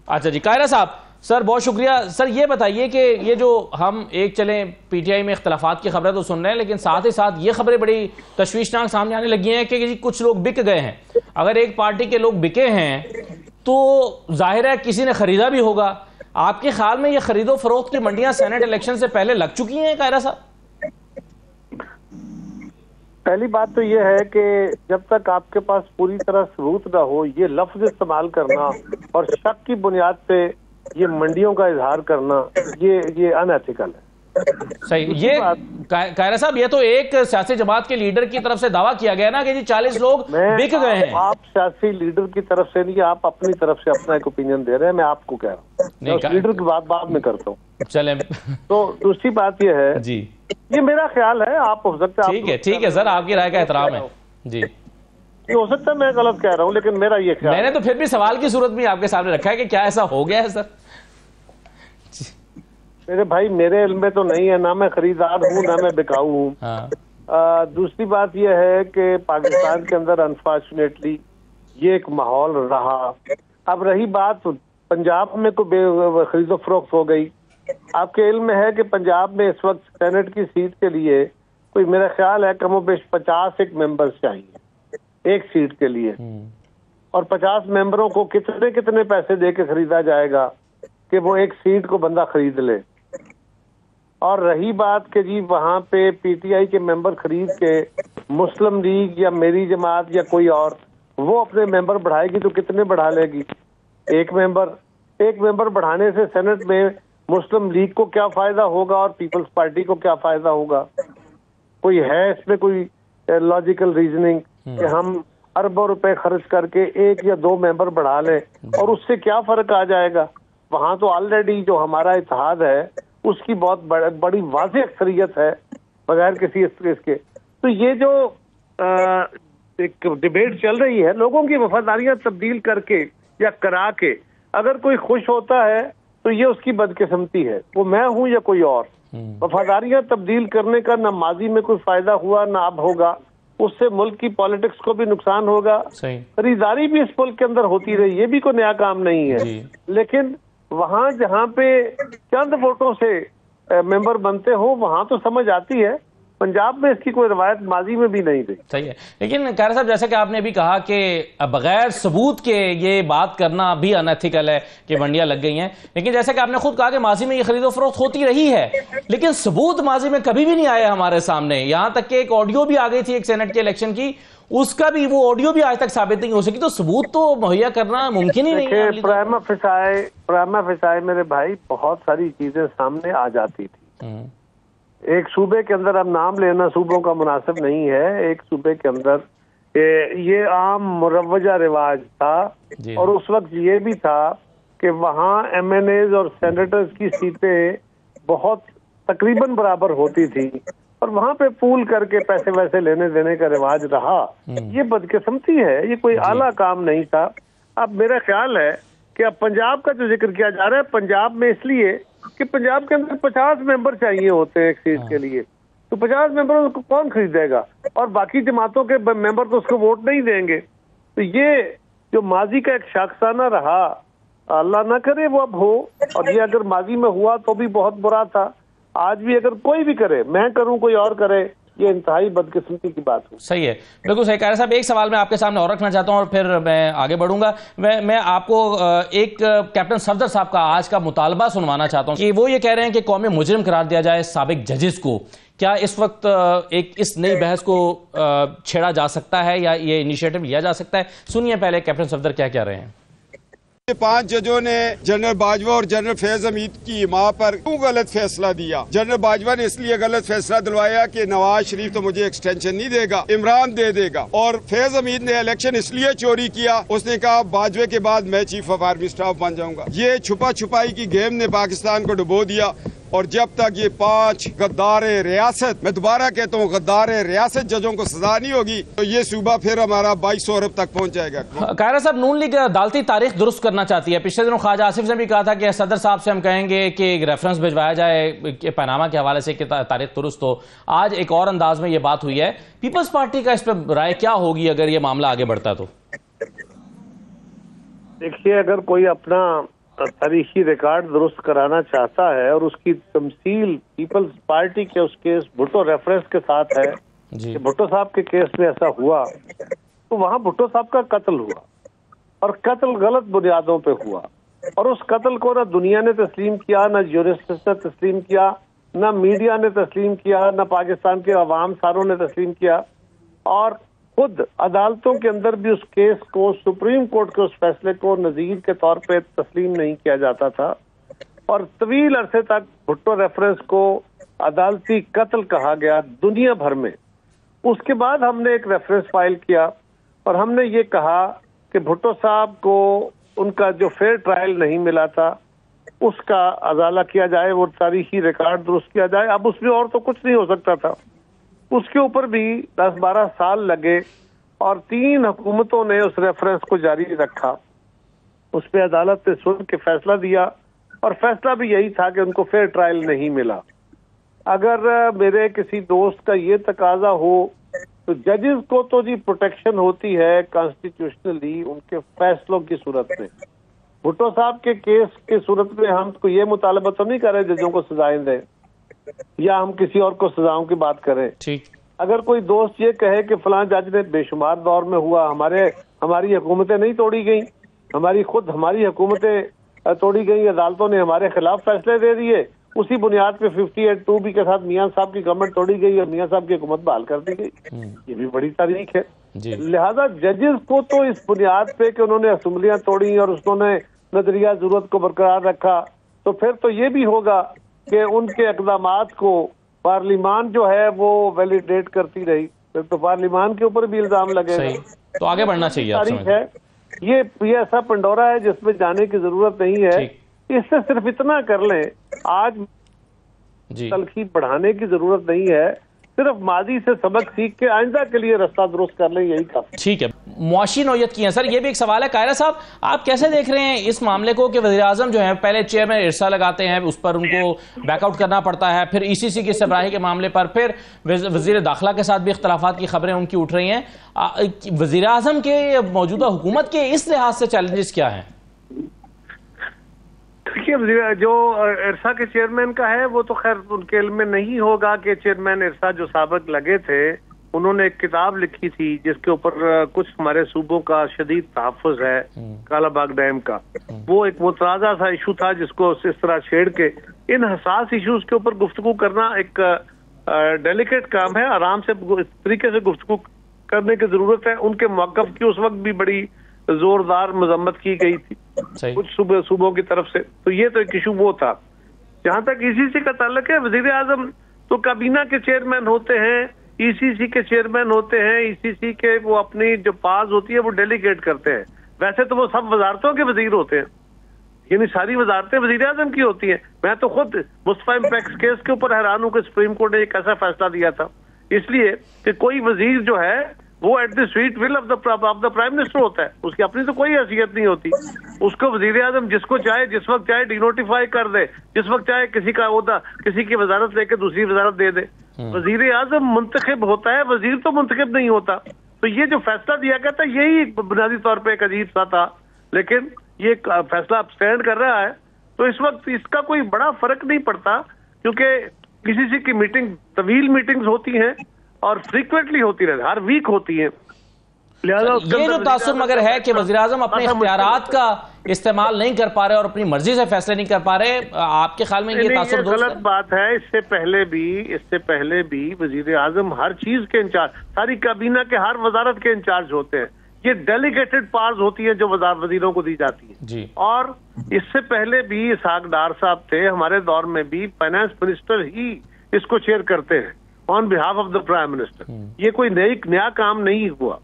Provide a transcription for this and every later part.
अच्छा जी, कायरा साहब, सर बहुत शुक्रिया। सर ये बताइए कि ये जो हम एक चलें पीटीआई में इख्तलाफात की खबरें तो सुन रहे हैं, लेकिन साथ ही साथ ये खबरें बड़ी तशवीशनाक सामने आने लगी हैं कि कुछ लोग बिक गए हैं। अगर एक पार्टी के लोग बिके हैं तो जाहिर है किसी ने खरीदा भी होगा। आपके ख्याल में ये खरीदो फरोख्त की मंडियां सेनेट इलेक्शन से पहले लग चुकी हैं कायरा साहब? पहली बात तो ये है कि जब तक आपके पास पूरी तरह सबूत ना हो, ये लफ्ज इस्तेमाल करना और शक की बुनियाद पे ये मंडियों का इजहार करना, ये अनएथिकल है। सही। ये कायरा साहब, ये तो एक सियासी जमात के लीडर की तरफ से दावा किया गया ना कि जी 40 लोग बिक गए हैं। आप सियासी लीडर की तरफ से नहीं, आप अपनी तरफ से अपना एक ओपिनियन दे रहे हैं। मैं आपको कह रहा हूँ, लीडर की बात बाद में करता हूँ। चले। तो दूसरी बात ये है जी, ये मेरा ख्याल है, आप हो सकता है ठीक है सर, आपकी राय का एहतराम है जी। हो सकता है मैं गलत कह रहा हूँ, लेकिन मेरा ये ख्याल, मैंने तो फिर भी सवाल की सूरत में आपके सामने रखा है कि क्या ऐसा हो गया है सर? मेरे भाई, मेरे इल्म में तो नहीं है, ना मैं खरीदार हूँ ना मैं बिकाऊ हूँ। हाँ। दूसरी बात यह है कि पाकिस्तान के अंदर अनफॉर्चुनेटली ये एक माहौल रहा। अब रही बात पंजाब में कोई खरीदो फरोख्त हो गई। आपके इल्म में है कि पंजाब में इस वक्त सेनेट की सीट के लिए कोई, मेरा ख्याल है कमोबेश 50 मेंबर्स चाहिए एक सीट के लिए, और 50 मेंबरों को कितने कितने पैसे दे के खरीदा जाएगा कि वो एक सीट को बंदा खरीद ले। और रही बात कि जी वहां पे पीटीआई के मेंबर खरीद के मुस्लिम लीग या मेरी जमात या कोई और वो अपने मेंबर बढ़ाएगी तो कितने बढ़ा लेगी? एक मेंबर बढ़ाने से सेनेट में मुस्लिम लीग को क्या फायदा होगा और पीपल्स पार्टी को क्या फायदा होगा? कोई है इसमें कोई लॉजिकल रीजनिंग कि हम अरबों रुपए खर्च करके एक या दो मेंबर बढ़ा लें और उससे क्या फर्क आ जाएगा? वहां तो ऑलरेडी जो हमारा इत्तेहाद है उसकी बहुत बड़ी वाज़ेह अक्सरियत है बगैर किसी इसके। तो ये जो एक डिबेट चल रही है, लोगों की वफादारियां तब्दील करके या करा के अगर कोई खुश होता है तो ये उसकी बदकिस्मती है, वो मैं हूं या कोई और। वफादारियां तब्दील करने का ना माजी में कोई फायदा हुआ ना अब होगा, उससे मुल्क की पॉलिटिक्स को भी नुकसान होगा। खरीदारी भी इस मुल्क के अंदर होती रही, ये भी कोई नया काम नहीं है। लेकिन वहां जहां पे चंद वोटों से मेंबर बनते हो वहां तो समझ आती है। पंजाब में इसकी कोई रवायत माजी में भी नहीं थी। सही है, लेकिन कायरा साहब जैसे कि आपने भी कहा कि बगैर सबूत के ये बात करना भी अनएथिकल है कि मंडियां लग गई हैं, लेकिन जैसे कि आपने खुद कहा कि माजी में ये खरीदो फरोख्त होती रही है, लेकिन सबूत माजी में कभी भी नहीं आया हमारे सामने। यहां तक कि एक ऑडियो भी आ गई थी एक सेनेट के इलेक्शन की, उसका भी वो ऑडियो भी आज तक साबित नहीं हो सकी। तो सबूत तो मुहैया करना मुमकिन ही नहीं है। प्राइमा फिसाए मेरे भाई, बहुत सारी चीजें सामने आ जाती थी। एक सूबे के अंदर, अब नाम लेना सूबों का मुनासिब नहीं है, एक सूबे के अंदर ये आम मुरव्वजा रिवाज था और उस वक्त ये भी था कि वहाँ एमएनएज और सेनेटर्स की सीटें बहुत तकरीबन बराबर होती थी और वहाँ पे पूल करके पैसे वैसे लेने देने का रिवाज रहा। ये बदकिस्मती है, ये कोई आला काम नहीं था। अब मेरा ख्याल है कि अब पंजाब का जो जिक्र किया जा रहा है, पंजाब में इसलिए कि पंजाब के अंदर 50 मेंबर चाहिए होते हैं एक सीट के लिए, तो 50 मेंबर को कौन खरीदेगा? और बाकी जमातों के मेंबर तो उसको वोट नहीं देंगे। तो ये जो माजी का एक शाखसाना रहा, अल्लाह ना करे वो अब हो, और ये अगर माजी में हुआ तो भी बहुत बुरा था। आज भी अगर कोई भी करे, मैं करूं कोई और करे, ये इंतहाई बदकिस्मती की बात है। सही है, बिल्कुल सही। कायरा साहब, एक सवाल मैं आपके सामने और रखना चाहता हूं और फिर मैं आगे बढ़ूंगा। मैं आपको एक कैप्टन सफदर साहब का आज का मुतालबा सुनवाना चाहता हूं कि वो ये कह रहे हैं कि कौमी मुजरिम करार दिया जाए साबिक जजेस को। क्या इस वक्त एक इस नई बहस को छेड़ा जा सकता है या ये इनिशिएटिव लिया जा सकता है? सुनिए पहले कैप्टन सफदर क्या कह रहे हैं। 5 जजों ने जनरल बाजवा और जनरल फैज हमीद की हिमा पर क्यों गलत फैसला दिया? जनरल बाजवा ने इसलिए गलत फैसला दिलवाया कि नवाज शरीफ तो मुझे एक्सटेंशन नहीं देगा, इमरान दे देगा। और फैज हमीद ने इलेक्शन इसलिए चोरी किया, उसने कहा बाजवे के बाद मैं चीफ ऑफ आर्मी स्टाफ बन जाऊंगा। ये छुपा छुपाई की गेम ने पाकिस्तान को डुबो दिया। और जब तक ये 5 गद्दारे रियासत, मैं दोबारा कहता हूँ गद्दारे रियासत जजों को सजा नहीं होगी तो ये सूबा फिर हमारा 2200 अरब तक पहुंच जाएगा। कायरा साहब, नून लीग अदालती तारीख दुरुस्त करना चाहती है। पिछले दिनों ख्वाजा आसिफ ने भी कहा था कि सदर साहब से हम कहेंगे कि एक रेफरेंस भिजवाया जाए कि पनामा के हवाले से कि तारीख दुरुस्त हो। आज एक और अंदाज में ये बात हुई है। पीपल्स पार्टी का इस पर राय क्या होगी अगर ये मामला आगे बढ़ता तो? देखिए, अगर कोई अपना तारीखी रिकॉर्ड दुरुस्त कराना चाहता है और उसकी तमसील पीपल्स पार्टी के उस केस भुट्टो रेफरेंस के साथ है कि भुट्टो साहब के केस में ऐसा हुआ, तो वहाँ भुट्टो साहब का कत्ल हुआ और कत्ल गलत बुनियादों पे हुआ और उस कत्ल को ना दुनिया ने तस्लीम किया, ना जूरिस्टिक्स ने तस्लीम किया, ना मीडिया ने तस्लीम किया, ना पाकिस्तान के अवाम सारों ने तस्लीम किया और खुद अदालतों के अंदर भी उस केस को, सुप्रीम कोर्ट के उस फैसले को नजीर के तौर पे तस्लीम नहीं किया जाता था और तवील अरसे तक भुट्टो रेफरेंस को अदालती कत्ल कहा गया दुनिया भर में। उसके बाद हमने एक रेफरेंस फाइल किया और हमने ये कहा कि भुट्टो साहब को उनका जो फेयर ट्रायल नहीं मिला था उसका अजाला किया जाए, वो तारीखी रिकॉर्ड दुरुस्त किया जाए। अब उसमें और तो कुछ नहीं हो सकता था, उसके ऊपर भी 10-12 साल लगे और 3 हुकूमतों ने उस रेफरेंस को जारी रखा। उस पर अदालत ने सुन के फैसला दिया और फैसला भी यही था कि उनको फेयर ट्रायल नहीं मिला। अगर मेरे किसी दोस्त का ये तकाजा हो तो जजेस को तो जी प्रोटेक्शन होती है कॉन्स्टिट्यूशनली उनके फैसलों की सूरत में। भुट्टो साहब के केस की सूरत में हम तो ये मुतालबा तो नहीं कर रहे जजों को सजाएं दें या हम किसी और को सजाओं की बात करें। ठीक, अगर कोई दोस्त ये कहे कि फलां जज ने बेशुमार दौर में हुआ, हमारी हुकूमतें नहीं तोड़ी गई, हमारी हुकूमतें तोड़ी गई, अदालतों ने हमारे खिलाफ फैसले दे दिए, उसी बुनियाद पे 58(2)B के साथ मियां साहब की गवर्नमेंट तोड़ी गई और मियां साहब की हुकूमत बहाल कर दी गई, ये भी बड़ी तारीख है। लिहाजा जजेस को तो इस बुनियाद पे कि उन्होंने असम्बलियां तोड़ी और उन्होंने नजरिया जरूरत को बरकरार रखा, तो फिर तो ये भी होगा कि उनके इक़दामात को पार्लियामान जो है वो वैलिडेट करती रही, फिर तो पार्लियामान के ऊपर भी इल्जाम लगेगा। तो आगे बढ़ना चाहिए। तारीख है ये ऐसा पंडोरा है जिसमें जाने की जरूरत नहीं है। इससे सिर्फ इतना कर लें, आज तलखी बढ़ाने की जरूरत नहीं है, सिर्फ माजी से सबक सीख के आइंदा के लिए रास्ता दुरुस्त कर लें, यही काफी। ठीक है, मुआशी नौयत की है सर, ये भी एक सवाल है। कायरा साहब, आप कैसे देख रहे हैं इस मामले को कि वज़ीर आज़म जो है पहले चेयरमैन इरसा लगाते हैं, उस पर उनको बैकआउट करना पड़ता है, फिर ECC की सरबराही के मामले पर फिर वज़ीर दाखिला के साथ भी इख्तलाफात की खबरें उनकी उठ रही हैं। वज़ीर आज़म के मौजूदा हुकूमत के इस लिहाज से चैलेंजेस क्या हैं? देखिए, जो इरसा के चेयरमैन का है वो तो खैर उनके इल्म में नहीं होगा कि चेयरमैन इरसा जो साबिक लगे थे उन्होंने एक किताब लिखी थी जिसके ऊपर कुछ हमारे सूबों का शदीद तहफ़्फ़ुज़ है, कालाबाग डैम का। वो एक मुतराज़ा सा इशू था जिसको इस तरह छेड़ के इन हसास इशूज के ऊपर गुफ्तगू करना एक डेलिकेट काम है। आराम से इस तरीके से गुफ्तगू करने की जरूरत है। उनके मौक़िफ़ की उस वक्त भी बड़ी जोरदार मजम्मत की गई थी कुछ सूबों की तरफ से, तो ये तो एक इशू वो था। जहां तक ECC का ताल्लुक है, वज़ीर आज़म तो काबीना के चेयरमैन होते हैं, ECC के चेयरमैन होते हैं, ECC के वो अपनी जो पास होती है वो डेलीगेट करते हैं। वैसे तो वो सब वजारतों के वजीर होते हैं, यानी सारी वजारतें वज़ीर आज़म की होती हैं। मैं तो खुद मुस्तफा इम्पैक्ट केस के ऊपर हैरान हूं कि सुप्रीम कोर्ट ने एक ऐसा फैसला दिया था, इसलिए कि कोई वजीर जो है वो at the sweet will of the prime minister होता है, उसकी अपनी तो कोई हैसियत नहीं होती। उसको वजीर आज़म जिसको चाहे जिस वक्त चाहे डिनोटिफाई कर दे, जिस वक्त चाहे किसी का ओहदा किसी की वजारत लेके दूसरी वजारत दे दे। वजीर आज़म मुंतखब होता है, वजीर तो मुंतखब नहीं होता। तो ये जो फैसला दिया गया था यही बुनियादी तौर पर एक अजीब सा था, लेकिन ये फैसला अब स्टैंड कर रहा है। तो इस वक्त इसका कोई बड़ा फर्क नहीं पड़ता, क्योंकि किसी की मीटिंग तवील मीटिंग्स होती हैं और फ्रीक्वेंटली होती रहती, हर वीक होती है। ये जो तासुर मगर है कि वज़ीर आज़म अपने इख्तियारात का इस्तेमाल नहीं कर पा रहे और अपनी मर्जी से फैसले नहीं कर पा रहे, आपके ख्याल में ये तासुर गलत बात है? इससे पहले भी वज़ीर आज़म हर चीज के इंचार्ज, सारी काबीना के हर वजारत के इंचार्ज होते हैं। ये डेलीगेटेड पावर्स होती है जो वजीरों को दी जाती है जी। और इससे पहले भी इसहाक डार साहब थे, हमारे दौर में भी फाइनेंस मिनिस्टर ही इसको चेयर करते हैं on behalf of the prime minister. ये कोई नया काम नहीं हुआ।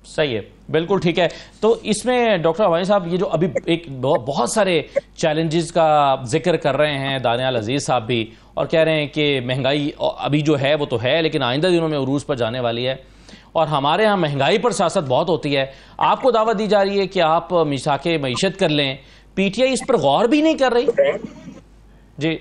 सही है, बिल्कुल ठीक है। तो इसमें डॉक्टर हवानी साहब, ये जो अभी एक बहुत सारे चैलेंजेस का जिक्र कर रहे हैं दानियाल अजीज साहब भी, और कह रहे हैं कि महंगाई अभी जो है वो तो है, लेकिन आइंदा दिनों में उरूज पर जाने वाली है और हमारे यहाँ महंगाई पर सियासत बहुत होती है। आपको दावत दी जा रही है कि आप मिसाके मईशत कर लें, PTI इस पर गौर भी नहीं कर रही। जी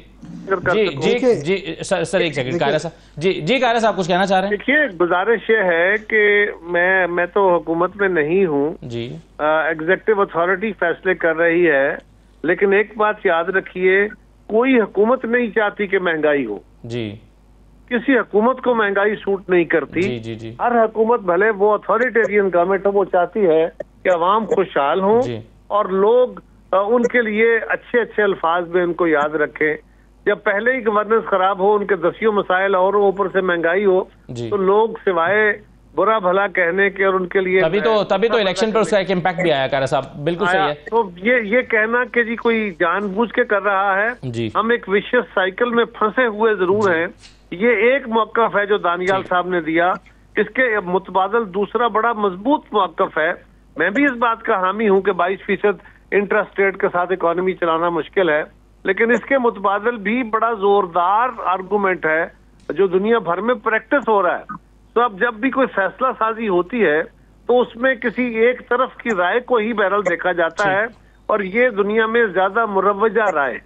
जी जी जी सर एक सेकंड, कायरा साहब जी कायरा साहब कुछ कहना चाह रहे हैं? देखिए, गुजारिश ये है कि मैं तो हुकूमत में नहीं हूँ जी, एग्जीक्यूटिव अथॉरिटी फैसले कर रही है, लेकिन एक बात याद रखिए, कोई हुकूमत नहीं चाहती कि महंगाई हो जी, किसी हुकूमत को महंगाई सूट नहीं करती। जी जी जी, हर हुकूमत, भले वो अथॉरिटेरियन गवर्नमेंट हो, वो चाहती है कि अवाम खुशहाल हों जी, और लोग उनके लिए अच्छे अच्छे अल्फाज में उनको याद रखें। जब पहले ही गवर्नेंस खराब हो, उनके दसियों मसाइल और ऊपर से महंगाई हो, जी, तो लोग सिवाय बुरा भला कहने के और उनके लिए तभी तो इलेक्शन पर उसका एक इम्पैक्ट भी आया कार साहब, बिल्कुल सही है। तो ये कहना कि जी कोई जानबूझ के कर रहा है, जी, हम एक विशेष साइकिल में फंसे हुए जरूर हैं। ये एक मौकफ है जो दानियाल साहब ने दिया, इसके मुतबादल दूसरा बड़ा मजबूत मौकफ है। मैं भी इस बात का हामी हूं कि 22% इंटरेस्ट रेट के साथ इकोनॉमी चलाना मुश्किल है, लेकिन इसके मुतबादल भी बड़ा जोरदार आर्गूमेंट है जो दुनिया भर में प्रैक्टिस हो रहा है। तो अब जब भी कोई फैसला साजी होती है तो उसमें किसी एक तरफ की राय को ही बहरहाल देखा जाता है, और ये दुनिया में ज्यादा मुरव्वजा राय